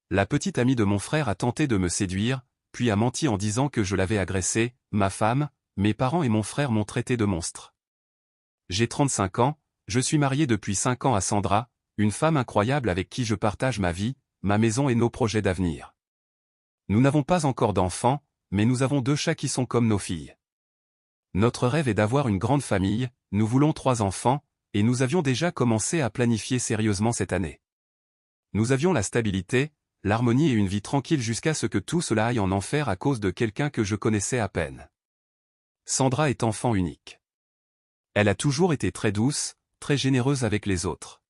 la petite amie de mon frère a tenté de me séduire, puis a menti en disant que je l'avais agressée, ma femme, mes parents et mon frère m'ont traité de monstre. J'ai 35 ans, je suis marié depuis 5 ans à Sandra, une femme incroyable avec qui je partage ma vie, ma maison et nos projets d'avenir. Nous n'avons pas encore d'enfants, mais nous avons 2 chats qui sont comme nos filles. Notre rêve est d'avoir une grande famille, nous voulons 3 enfants, et nous avions déjà commencé à planifier sérieusement cette année. Nous avions la stabilité, l'harmonie et une vie tranquille jusqu'à ce que tout cela aille en enfer à cause de quelqu'un que je connaissais à peine. Sandra est enfant unique. Elle a toujours été très douce, très généreuse avec les autres.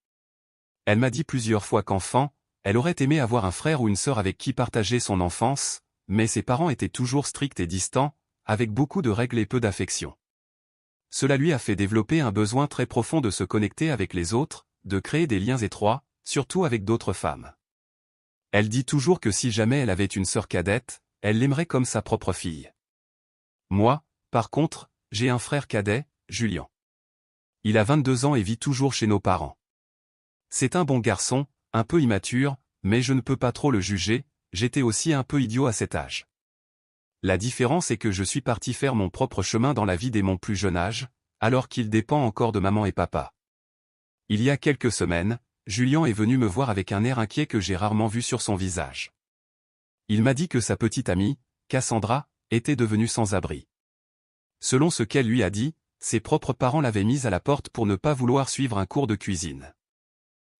Elle m'a dit plusieurs fois qu'enfant, elle aurait aimé avoir un frère ou une sœur avec qui partager son enfance, mais ses parents étaient toujours stricts et distants, avec beaucoup de règles et peu d'affection. Cela lui a fait développer un besoin très profond de se connecter avec les autres, de créer des liens étroits, surtout avec d'autres femmes. Elle dit toujours que si jamais elle avait une sœur cadette, elle l'aimerait comme sa propre fille. Moi, par contre, j'ai un frère cadet, Julien. Il a 22 ans et vit toujours chez nos parents. C'est un bon garçon, un peu immature, mais je ne peux pas trop le juger, j'étais aussi un peu idiot à cet âge. La différence est que je suis parti faire mon propre chemin dans la vie dès mon plus jeune âge, alors qu'il dépend encore de maman et papa. Il y a quelques semaines, Julien est venu me voir avec un air inquiet que j'ai rarement vu sur son visage. Il m'a dit que sa petite amie, Cassandra, était devenue sans abri. Selon ce qu'elle lui a dit, ses propres parents l'avaient mise à la porte pour ne pas vouloir suivre un cours de cuisine.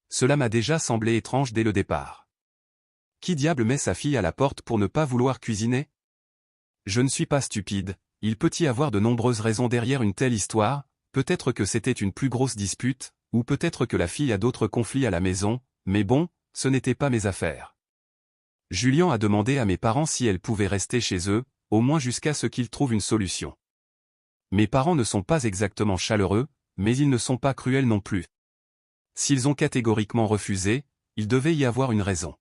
Cela m'a déjà semblé étrange dès le départ. Qui diable met sa fille à la porte pour ne pas vouloir cuisiner ? Je ne suis pas stupide, il peut y avoir de nombreuses raisons derrière une telle histoire, peut-être que c'était une plus grosse dispute, ou peut-être que la fille a d'autres conflits à la maison, mais bon, ce n'était pas mes affaires. Julien a demandé à mes parents si elle pouvait rester chez eux, au moins jusqu'à ce qu'ils trouvent une solution. Mes parents ne sont pas exactement chaleureux, mais ils ne sont pas cruels non plus. S'ils ont catégoriquement refusé, il devait y avoir une raison.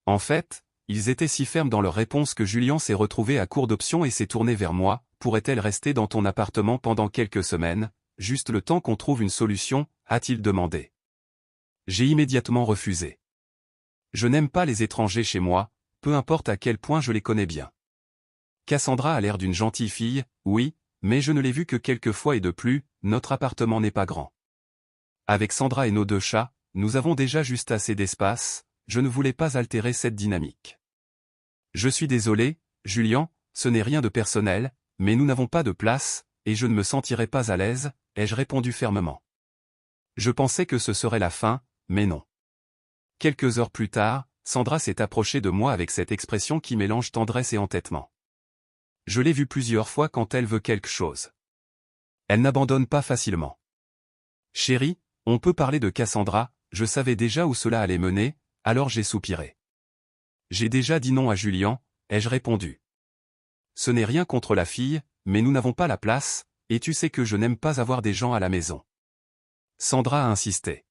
En fait, ils étaient si fermes dans leur réponse que Julien s'est retrouvé à court d'options et s'est tourné vers moi. Pourrait-elle rester dans ton appartement pendant quelques semaines, juste le temps qu'on trouve une solution, a-t-il demandé. J'ai immédiatement refusé. Je n'aime pas les étrangers chez moi, peu importe à quel point je les connais bien. Cassandra a l'air d'une gentille fille, oui, mais je ne l'ai vue que quelques fois et de plus, notre appartement n'est pas grand. Avec Sandra et nos 2 chats, nous avons déjà juste assez d'espace, je ne voulais pas altérer cette dynamique. Je suis désolé, Julien, ce n'est rien de personnel, mais nous n'avons pas de place, et je ne me sentirai pas à l'aise, ai-je répondu fermement. Je pensais que ce serait la fin, mais non. Quelques heures plus tard, Sandra s'est approchée de moi avec cette expression qui mélange tendresse et entêtement. Je l'ai vue plusieurs fois quand elle veut quelque chose. Elle n'abandonne pas facilement. Chérie, on peut parler de Cassandra, je savais déjà où cela allait mener, alors j'ai soupiré. J'ai déjà dit non à Julien, ai-je répondu. Ce n'est rien contre la fille, mais nous n'avons pas la place, et tu sais que je n'aime pas avoir des gens à la maison. Sandra a insisté.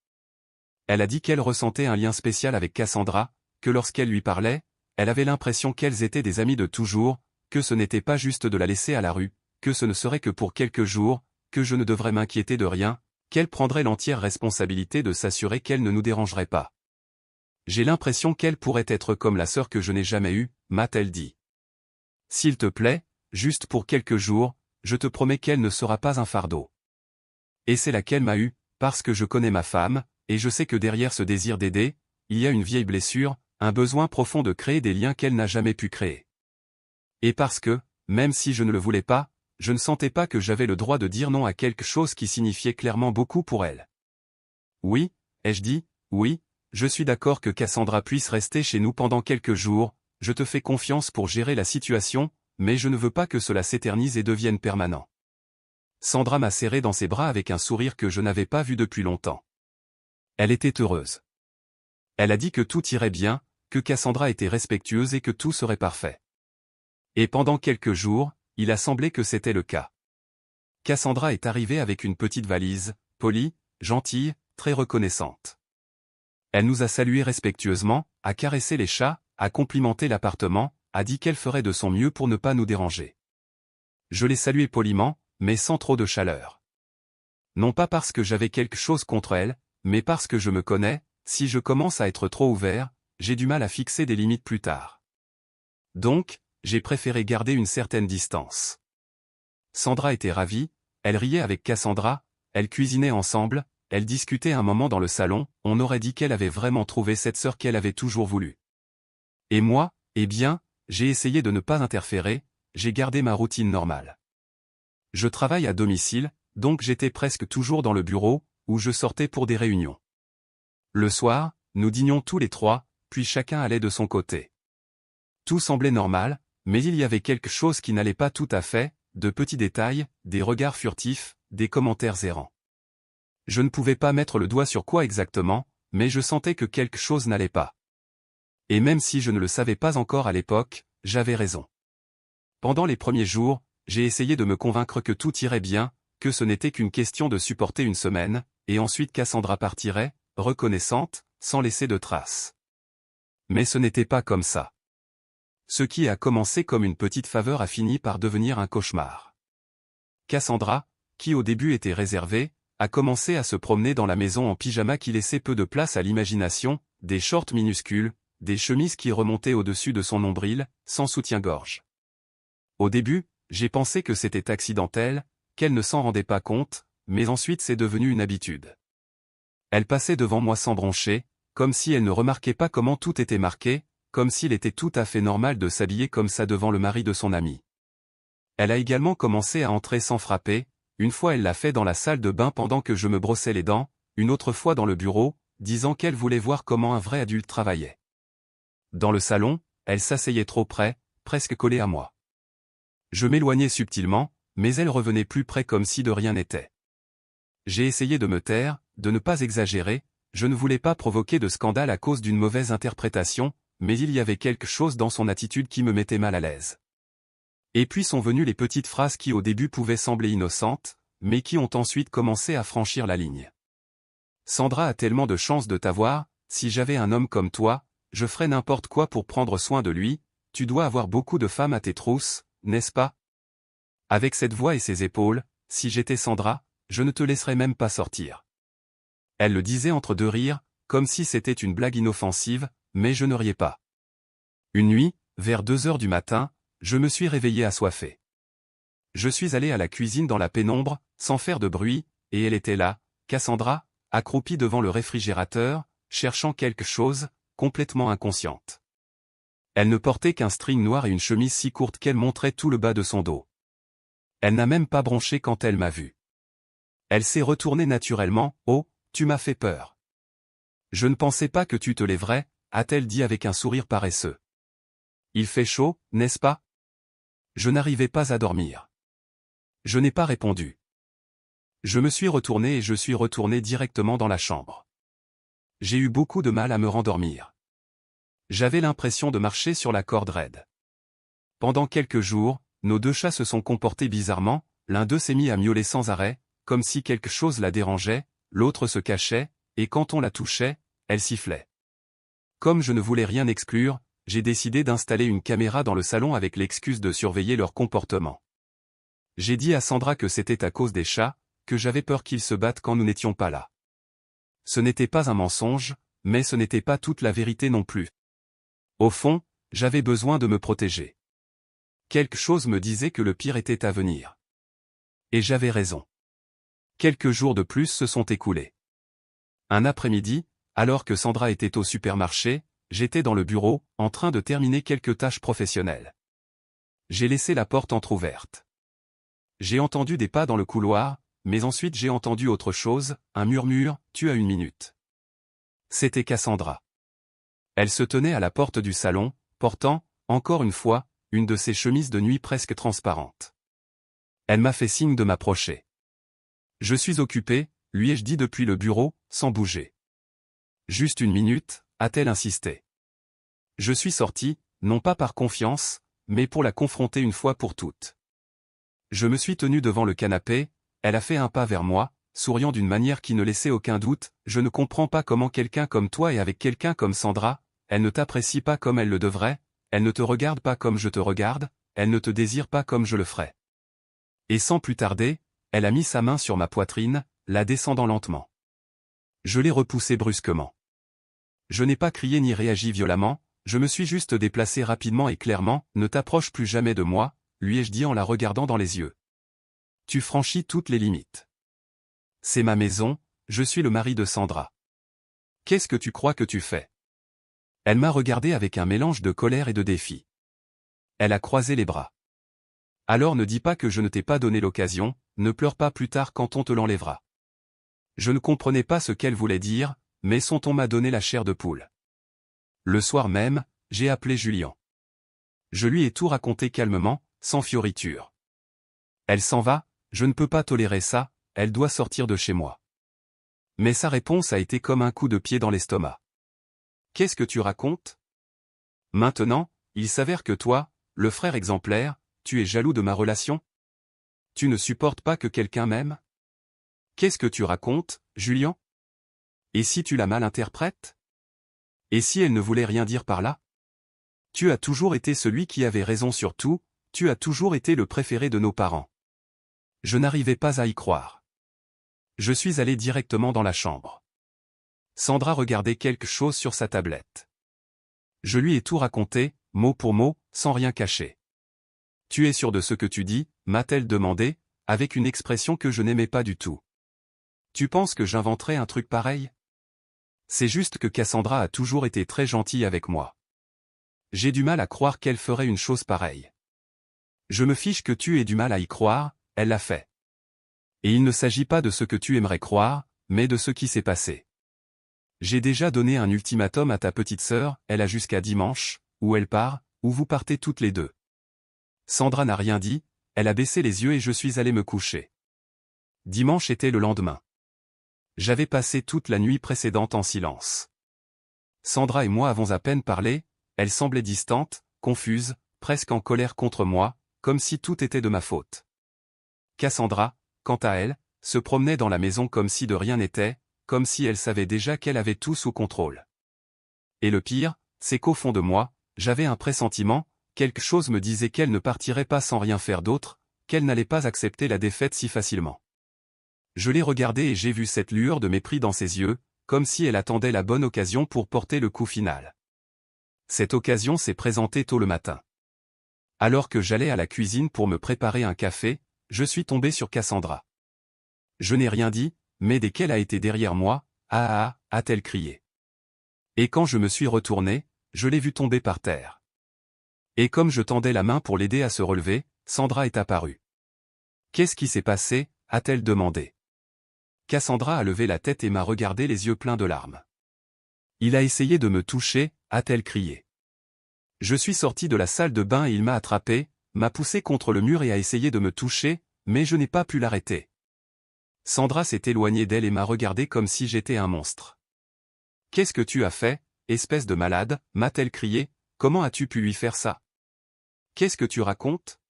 Elle a dit qu'elle ressentait un lien spécial avec Cassandra, que lorsqu'elle lui parlait, elle avait l'impression qu'elles étaient des amies de toujours, que ce n'était pas juste de la laisser à la rue, que ce ne serait que pour quelques jours, que je ne devrais m'inquiéter de rien, qu'elle prendrait l'entière responsabilité de s'assurer qu'elle ne nous dérangerait pas. J'ai l'impression qu'elle pourrait être comme la sœur que je n'ai jamais eue, m'a-t-elle dit. S'il te plaît, juste pour quelques jours, je te promets qu'elle ne sera pas un fardeau. Et c'est là qu'elle m'a eu, parce que je connais ma femme, et je sais que derrière ce désir d'aider, il y a une vieille blessure, un besoin profond de créer des liens qu'elle n'a jamais pu créer. Et parce que, même si je ne le voulais pas, je ne sentais pas que j'avais le droit de dire non à quelque chose qui signifiait clairement beaucoup pour elle. Oui, ai-je dit, oui, je suis d'accord que Cassandra puisse rester chez nous pendant quelques jours, je te fais confiance pour gérer la situation, mais je ne veux pas que cela s'éternise et devienne permanent. Sandra m'a serré dans ses bras avec un sourire que je n'avais pas vu depuis longtemps. Elle était heureuse. Elle a dit que tout irait bien, que Cassandra était respectueuse et que tout serait parfait. Et pendant quelques jours, il a semblé que c'était le cas. Cassandra est arrivée avec une petite valise, polie, gentille, très reconnaissante. Elle nous a salués respectueusement, a caressé les chats, a complimenté l'appartement, a dit qu'elle ferait de son mieux pour ne pas nous déranger. Je l'ai saluée poliment, mais sans trop de chaleur. Non pas parce que j'avais quelque chose contre elle, mais parce que je me connais, si je commence à être trop ouvert, j'ai du mal à fixer des limites plus tard. Donc, j'ai préféré garder une certaine distance. Sandra était ravie, elle riait avec Cassandra, elles cuisinaient ensemble, elles discutaient un moment dans le salon, on aurait dit qu'elle avait vraiment trouvé cette sœur qu'elle avait toujours voulu. Et moi, eh bien, j'ai essayé de ne pas interférer, j'ai gardé ma routine normale. Je travaille à domicile, donc j'étais presque toujours dans le bureau, où je sortais pour des réunions. Le soir, nous dînions tous les trois, puis chacun allait de son côté. Tout semblait normal, mais il y avait quelque chose qui n'allait pas tout à fait, de petits détails, des regards furtifs, des commentaires errants. Je ne pouvais pas mettre le doigt sur quoi exactement, mais je sentais que quelque chose n'allait pas. Et même si je ne le savais pas encore à l'époque, j'avais raison. Pendant les premiers jours, j'ai essayé de me convaincre que tout irait bien, que ce n'était qu'une question de supporter une semaine, et ensuite Cassandra partirait, reconnaissante, sans laisser de traces. Mais ce n'était pas comme ça. Ce qui a commencé comme une petite faveur a fini par devenir un cauchemar. Cassandra, qui au début était réservée, a commencé à se promener dans la maison en pyjama qui laissait peu de place à l'imagination, des shorts minuscules, des chemises qui remontaient au-dessus de son nombril, sans soutien-gorge. Au début, j'ai pensé que c'était accidentel, qu'elle ne s'en rendait pas compte, mais ensuite c'est devenu une habitude. Elle passait devant moi sans broncher, comme si elle ne remarquait pas comment tout était marqué, comme s'il était tout à fait normal de s'habiller comme ça devant le mari de son ami. Elle a également commencé à entrer sans frapper, une fois elle l'a fait dans la salle de bain pendant que je me brossais les dents, une autre fois dans le bureau, disant qu'elle voulait voir comment un vrai adulte travaillait. Dans le salon, elle s'asseyait trop près, presque collée à moi. Je m'éloignais subtilement, mais elle revenait plus près comme si de rien n'était. J'ai essayé de me taire, de ne pas exagérer, je ne voulais pas provoquer de scandale à cause d'une mauvaise interprétation, mais il y avait quelque chose dans son attitude qui me mettait mal à l'aise. Et puis sont venues les petites phrases qui au début pouvaient sembler innocentes, mais qui ont ensuite commencé à franchir la ligne. Sandra a tellement de chance de t'avoir, si j'avais un homme comme toi, je ferais n'importe quoi pour prendre soin de lui, tu dois avoir beaucoup de femmes à tes trousses, n'est-ce pas? Avec cette voix et ces épaules, si j'étais Sandra, je ne te laisserais même pas sortir. Elle le disait entre deux rires, comme si c'était une blague inoffensive, mais je ne riais pas. Une nuit, vers 2 heures du matin, je me suis réveillé assoiffé. Je suis allé à la cuisine dans la pénombre, sans faire de bruit, et elle était là, Cassandra, accroupie devant le réfrigérateur, cherchant quelque chose, complètement inconsciente. Elle ne portait qu'un string noir et une chemise si courte qu'elle montrait tout le bas de son dos. Elle n'a même pas bronché quand elle m'a vu. Elle s'est retournée naturellement, « Oh, tu m'as fait peur. Je ne pensais pas que tu te lèverais, » a-t-elle dit avec un sourire paresseux. Il fait chaud, n'est-ce pas? Je n'arrivais pas à dormir. Je n'ai pas répondu. Je me suis retourné et je suis retourné directement dans la chambre. J'ai eu beaucoup de mal à me rendormir. J'avais l'impression de marcher sur la corde raide. Pendant quelques jours, nos deux chats se sont comportés bizarrement, l'un d'eux s'est mis à miauler sans arrêt, comme si quelque chose la dérangeait, l'autre se cachait, et quand on la touchait, elle sifflait. Comme je ne voulais rien exclure, j'ai décidé d'installer une caméra dans le salon avec l'excuse de surveiller leur comportement. J'ai dit à Sandra que c'était à cause des chats, que j'avais peur qu'ils se battent quand nous n'étions pas là. Ce n'était pas un mensonge, mais ce n'était pas toute la vérité non plus. Au fond, j'avais besoin de me protéger. Quelque chose me disait que le pire était à venir. Et j'avais raison. Quelques jours de plus se sont écoulés. Un après-midi, alors que Sandra était au supermarché, j'étais dans le bureau, en train de terminer quelques tâches professionnelles. J'ai laissé la porte entr'ouverte. J'ai entendu des pas dans le couloir, mais ensuite j'ai entendu autre chose, un murmure, « Tu as 1 minute ». C'était Cassandra. Elle se tenait à la porte du salon, portant, encore une fois, une de ses chemises de nuit presque transparente. Elle m'a fait signe de m'approcher. Je suis occupé, lui ai-je dit depuis le bureau, sans bouger. Juste 1 minute, a-t-elle insisté. Je suis sorti, non pas par confiance, mais pour la confronter une fois pour toutes. Je me suis tenu devant le canapé, elle a fait un pas vers moi, souriant d'une manière qui ne laissait aucun doute, je ne comprends pas comment quelqu'un comme toi et avec quelqu'un comme Sandra, elle ne t'apprécie pas comme elle le devrait, elle ne te regarde pas comme je te regarde, elle ne te désire pas comme je le ferais. Et sans plus tarder, elle a mis sa main sur ma poitrine, la descendant lentement. Je l'ai repoussée brusquement. Je n'ai pas crié ni réagi violemment, je me suis juste déplacé rapidement et clairement, ne t'approche plus jamais de moi, lui ai-je dit en la regardant dans les yeux. Tu franchis toutes les limites. C'est ma maison, je suis le mari de Sandra. Qu'est-ce que tu crois que tu fais? Elle m'a regardé avec un mélange de colère et de défi. Elle a croisé les bras. Alors ne dis pas que je ne t'ai pas donné l'occasion, ne pleure pas plus tard quand on te l'enlèvera. Je ne comprenais pas ce qu'elle voulait dire, mais son ton m'a donné la chair de poule. Le soir même, j'ai appelé Julien. Je lui ai tout raconté calmement, sans fioriture. Elle s'en va, je ne peux pas tolérer ça, elle doit sortir de chez moi. Mais sa réponse a été comme un coup de pied dans l'estomac. Qu'est-ce que tu racontes? Maintenant, il s'avère que toi, le frère exemplaire, tu es jaloux de ma relation? Tu ne supportes pas que quelqu'un m'aime? Qu'est-ce que tu racontes, Julien? Et si tu la mal interprètes? Et si elle ne voulait rien dire par là? Tu as toujours été celui qui avait raison sur tout, tu as toujours été le préféré de nos parents. Je n'arrivais pas à y croire. Je suis allé directement dans la chambre. Sandra regardait quelque chose sur sa tablette. Je lui ai tout raconté, mot pour mot, sans rien cacher. Tu es sûr de ce que tu dis, m'a-t-elle demandé, avec une expression que je n'aimais pas du tout. Tu penses que j'inventerais un truc pareil? C'est juste que Cassandra a toujours été très gentille avec moi. J'ai du mal à croire qu'elle ferait une chose pareille. Je me fiche que tu aies du mal à y croire, elle l'a fait. Et il ne s'agit pas de ce que tu aimerais croire, mais de ce qui s'est passé. J'ai déjà donné un ultimatum à ta petite sœur, elle a jusqu'à dimanche, où elle part, où vous partez toutes les deux. Sandra n'a rien dit, elle a baissé les yeux et je suis allé me coucher. Dimanche était le lendemain. J'avais passé toute la nuit précédente en silence. Sandra et moi avons à peine parlé, elle semblait distante, confuse, presque en colère contre moi, comme si tout était de ma faute. Cassandra, quant à elle, se promenait dans la maison comme si de rien n'était, comme si elle savait déjà qu'elle avait tout sous contrôle. Et le pire, c'est qu'au fond de moi, j'avais un pressentiment, quelque chose me disait qu'elle ne partirait pas sans rien faire d'autre, qu'elle n'allait pas accepter la défaite si facilement. Je l'ai regardée et j'ai vu cette lueur de mépris dans ses yeux, comme si elle attendait la bonne occasion pour porter le coup final. Cette occasion s'est présentée tôt le matin. Alors que j'allais à la cuisine pour me préparer un café, je suis tombé sur Cassandra. Je n'ai rien dit, mais dès qu'elle a été derrière moi, « Ah ah » a-t-elle crié. Et quand je me suis retourné, je l'ai vue tomber par terre. Et comme je tendais la main pour l'aider à se relever, Sandra est apparue. « Qu'est-ce qui s'est passé » a-t-elle demandé. Cassandra a levé la tête et m'a regardé les yeux pleins de larmes. « Il a essayé de me toucher » a-t-elle crié. Je suis sorti de la salle de bain et il m'a attrapé, m'a poussé contre le mur et a essayé de me toucher, mais je n'ai pas pu l'arrêter. Sandra s'est éloignée d'elle et m'a regardé comme si j'étais un monstre. « Qu'est-ce que tu as fait, espèce de malade » m'a-t-elle crié, « comment as-tu pu lui faire ça? Qu'est-ce que tu racontes?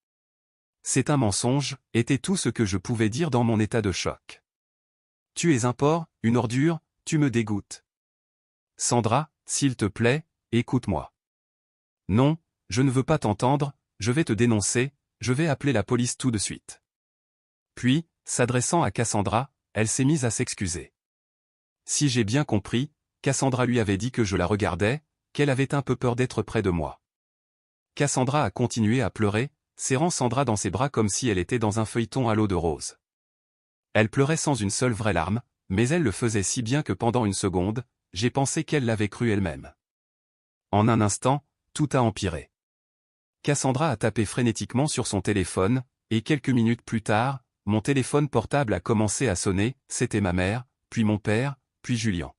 C'est un mensonge, était tout ce que je pouvais dire dans mon état de choc. Tu es un porc, une ordure, tu me dégoûtes. Sandra, s'il te plaît, écoute-moi. Non, je ne veux pas t'entendre, je vais te dénoncer, je vais appeler la police tout de suite. Puis, s'adressant à Cassandra, elle s'est mise à s'excuser. Si j'ai bien compris, Cassandra lui avait dit que je la regardais, qu'elle avait un peu peur d'être près de moi. Cassandra a continué à pleurer, serrant Sandra dans ses bras comme si elle était dans un feuilleton à l'eau de rose. Elle pleurait sans une seule vraie larme, mais elle le faisait si bien que pendant une seconde, j'ai pensé qu'elle l'avait cru elle-même. En un instant, tout a empiré. Cassandra a tapé frénétiquement sur son téléphone, et quelques minutes plus tard, mon téléphone portable a commencé à sonner, c'était ma mère, puis mon père, puis Julien.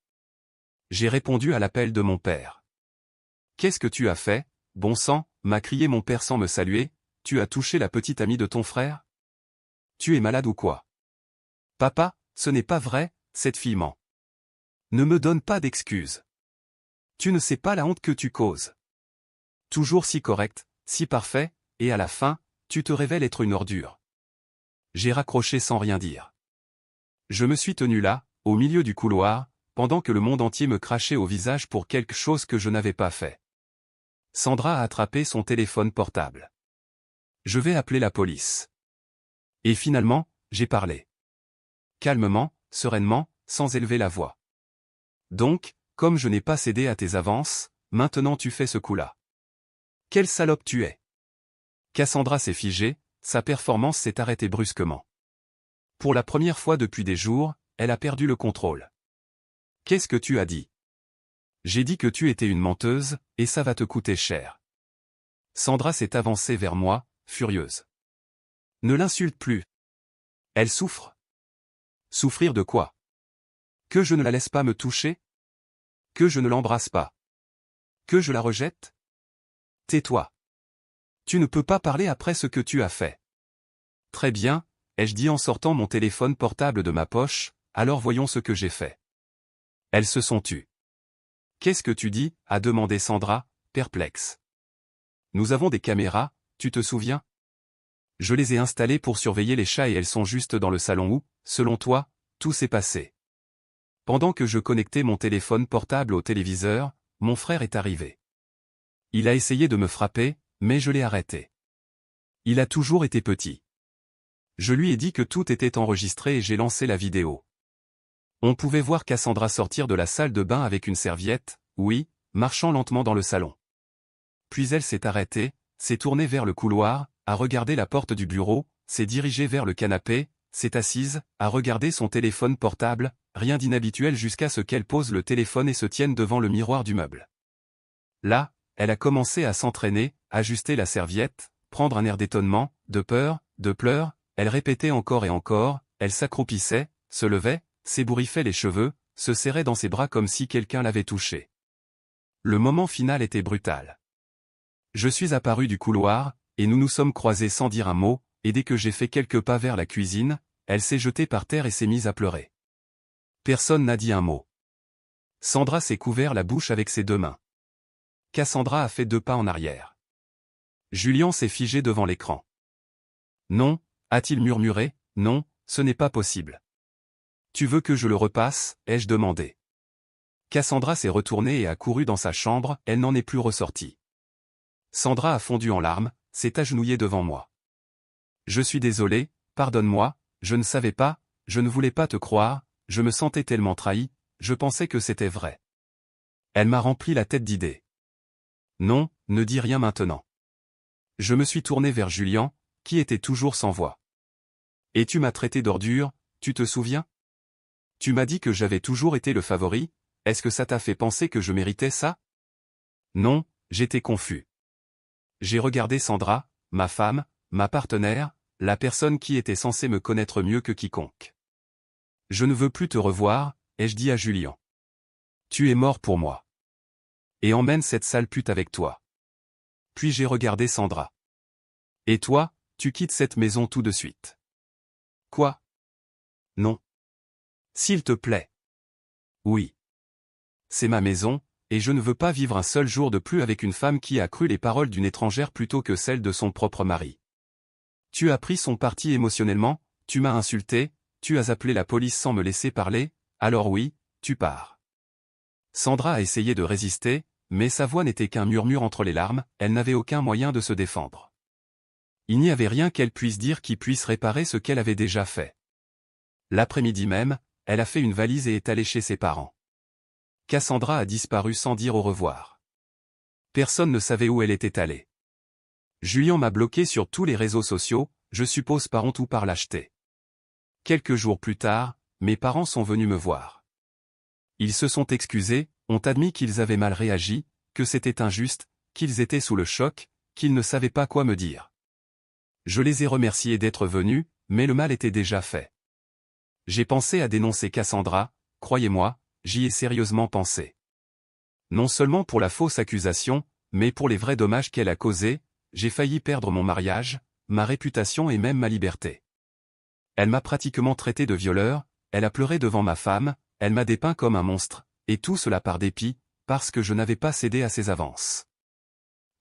J'ai répondu à l'appel de mon père. « Qu'est-ce que tu as fait, bon sang » m'a crié mon père sans me saluer, « tu as touché la petite amie de ton frère? Tu es malade ou quoi? Papa, ce n'est pas vrai, cette fille ment. Ne me donne pas d'excuses. Tu ne sais pas la honte que tu causes. Toujours si correct, si parfait, et à la fin, tu te révèles être une ordure. » J'ai raccroché sans rien dire. Je me suis tenu là, au milieu du couloir, pendant que le monde entier me crachait au visage pour quelque chose que je n'avais pas fait. Sandra a attrapé son téléphone portable. Je vais appeler la police. Et finalement, j'ai parlé. Calmement, sereinement, sans élever la voix. Donc, comme je n'ai pas cédé à tes avances, maintenant tu fais ce coup-là. Quelle salope tu es! Cassandra s'est figée, sa performance s'est arrêtée brusquement. Pour la première fois depuis des jours, elle a perdu le contrôle. Qu'est-ce que tu as dit? J'ai dit que tu étais une menteuse, et ça va te coûter cher. Sandra s'est avancée vers moi, furieuse. Ne l'insulte plus. Elle souffre. Souffrir de quoi? Que je ne la laisse pas me toucher? Que je ne l'embrasse pas? Que je la rejette? Tais-toi. Tu ne peux pas parler après ce que tu as fait. Très bien, ai-je dit en sortant mon téléphone portable de ma poche, alors voyons ce que j'ai fait. Elles se sont tues. Qu'est-ce que tu dis? A demandé Sandra, perplexe. Nous avons des caméras, tu te souviens? Je les ai installées pour surveiller les chats et elles sont juste dans le salon où, selon toi, tout s'est passé. Pendant que je connectais mon téléphone portable au téléviseur, mon frère est arrivé. Il a essayé de me frapper, mais je l'ai arrêté. Il a toujours été petit. Je lui ai dit que tout était enregistré et j'ai lancé la vidéo. On pouvait voir Cassandra sortir de la salle de bain avec une serviette, oui, marchant lentement dans le salon. Puis elle s'est arrêtée, s'est tournée vers le couloir, a regardé la porte du bureau, s'est dirigée vers le canapé, s'est assise, a regardé son téléphone portable, rien d'inhabituel jusqu'à ce qu'elle pose le téléphone et se tienne devant le miroir du meuble. Là, elle a commencé à s'entraîner, ajuster la serviette, prendre un air d'étonnement, de peur, de pleurs, elle répétait encore et encore, elle s'accroupissait, se levait, s'ébouriffait les cheveux, se serrait dans ses bras comme si quelqu'un l'avait touchée. Le moment final était brutal. Je suis apparu du couloir, et nous nous sommes croisés sans dire un mot, et dès que j'ai fait quelques pas vers la cuisine, elle s'est jetée par terre et s'est mise à pleurer. Personne n'a dit un mot. Sandra s'est couvert la bouche avec ses deux mains. Cassandra a fait 2 pas en arrière. Julien s'est figé devant l'écran. Non, a-t-il murmuré, non, ce n'est pas possible. Tu veux que je le repasse, ai-je demandé. Cassandra s'est retournée et a couru dans sa chambre, elle n'en est plus ressortie. Sandra a fondu en larmes, s'est agenouillée devant moi. Je suis désolé, pardonne-moi, je ne savais pas, je ne voulais pas te croire, je me sentais tellement trahi, je pensais que c'était vrai. Elle m'a rempli la tête d'idées. Non, ne dis rien maintenant. Je me suis tourné vers Julien, qui était toujours sans voix. Et tu m'as traité d'ordure, tu te souviens? Tu m'as dit que j'avais toujours été le favori, est-ce que ça t'a fait penser que je méritais ça? Non, j'étais confus. J'ai regardé Sandra, ma femme, ma partenaire, la personne qui était censée me connaître mieux que quiconque. Je ne veux plus te revoir, ai-je dit à Julien. Tu es mort pour moi. Et emmène cette sale pute avec toi. Puis j'ai regardé Sandra. Et toi, tu quittes cette maison tout de suite. Quoi? Non. S'il te plaît. Oui. C'est ma maison, et je ne veux pas vivre un seul jour de plus avec une femme qui a cru les paroles d'une étrangère plutôt que celles de son propre mari. Tu as pris son parti émotionnellement, tu m'as insulté, tu as appelé la police sans me laisser parler, alors oui, tu pars. Sandra a essayé de résister, mais sa voix n'était qu'un murmure entre les larmes, elle n'avait aucun moyen de se défendre. Il n'y avait rien qu'elle puisse dire qui puisse réparer ce qu'elle avait déjà fait. L'après-midi même, elle a fait une valise et est allée chez ses parents. Cassandra a disparu sans dire au revoir. Personne ne savait où elle était allée. Julien m'a bloqué sur tous les réseaux sociaux, je suppose par honte ou par lâcheté. Quelques jours plus tard, mes parents sont venus me voir. Ils se sont excusés, ont admis qu'ils avaient mal réagi, que c'était injuste, qu'ils étaient sous le choc, qu'ils ne savaient pas quoi me dire. Je les ai remerciés d'être venus, mais le mal était déjà fait. J'ai pensé à dénoncer Cassandra, croyez-moi, j'y ai sérieusement pensé. Non seulement pour la fausse accusation, mais pour les vrais dommages qu'elle a causés, j'ai failli perdre mon mariage, ma réputation et même ma liberté. Elle m'a pratiquement traité de violeur, elle a pleuré devant ma femme, elle m'a dépeint comme un monstre, et tout cela par dépit, parce que je n'avais pas cédé à ses avances.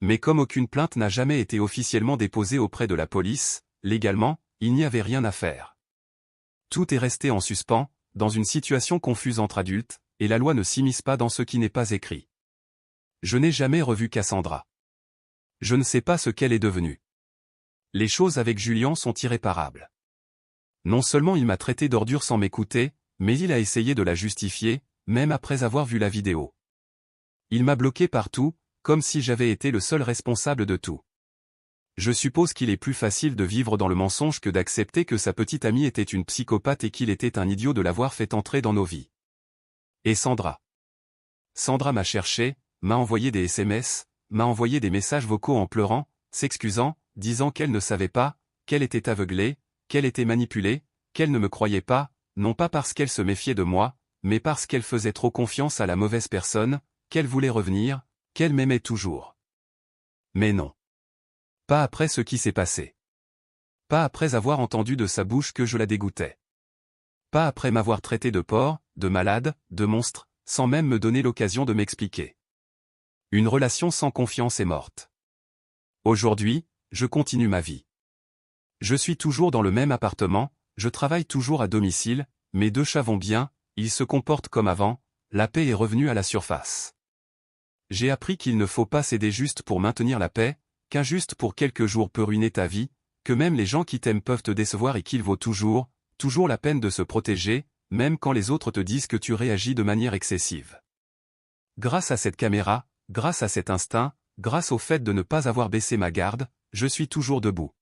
Mais comme aucune plainte n'a jamais été officiellement déposée auprès de la police, légalement, il n'y avait rien à faire. Tout est resté en suspens, dans une situation confuse entre adultes, et la loi ne s'immisce pas dans ce qui n'est pas écrit. Je n'ai jamais revu Cassandra. Je ne sais pas ce qu'elle est devenue. Les choses avec Julien sont irréparables. Non seulement il m'a traité d'ordure sans m'écouter, mais il a essayé de la justifier, même après avoir vu la vidéo. Il m'a bloqué partout, comme si j'avais été le seul responsable de tout. Je suppose qu'il est plus facile de vivre dans le mensonge que d'accepter que sa petite amie était une psychopathe et qu'il était un idiot de l'avoir fait entrer dans nos vies. Et Sandra. Sandra m'a cherché, m'a envoyé des SMS, m'a envoyé des messages vocaux en pleurant, s'excusant, disant qu'elle ne savait pas, qu'elle était aveuglée, qu'elle était manipulée, qu'elle ne me croyait pas, non pas parce qu'elle se méfiait de moi, mais parce qu'elle faisait trop confiance à la mauvaise personne, qu'elle voulait revenir, qu'elle m'aimait toujours. Mais non. Pas après ce qui s'est passé. Pas après avoir entendu de sa bouche que je la dégoûtais. Pas après m'avoir traité de porc, de malade, de monstre, sans même me donner l'occasion de m'expliquer. Une relation sans confiance est morte. Aujourd'hui, je continue ma vie. Je suis toujours dans le même appartement, je travaille toujours à domicile, mes deux chats vont bien, ils se comportent comme avant, la paix est revenue à la surface. J'ai appris qu'il ne faut pas céder juste pour maintenir la paix, qu'injuste pour quelques jours peut ruiner ta vie, que même les gens qui t'aiment peuvent te décevoir et qu'il vaut toujours la peine de se protéger, même quand les autres te disent que tu réagis de manière excessive. Grâce à cette caméra, grâce à cet instinct, grâce au fait de ne pas avoir baissé ma garde, je suis toujours debout.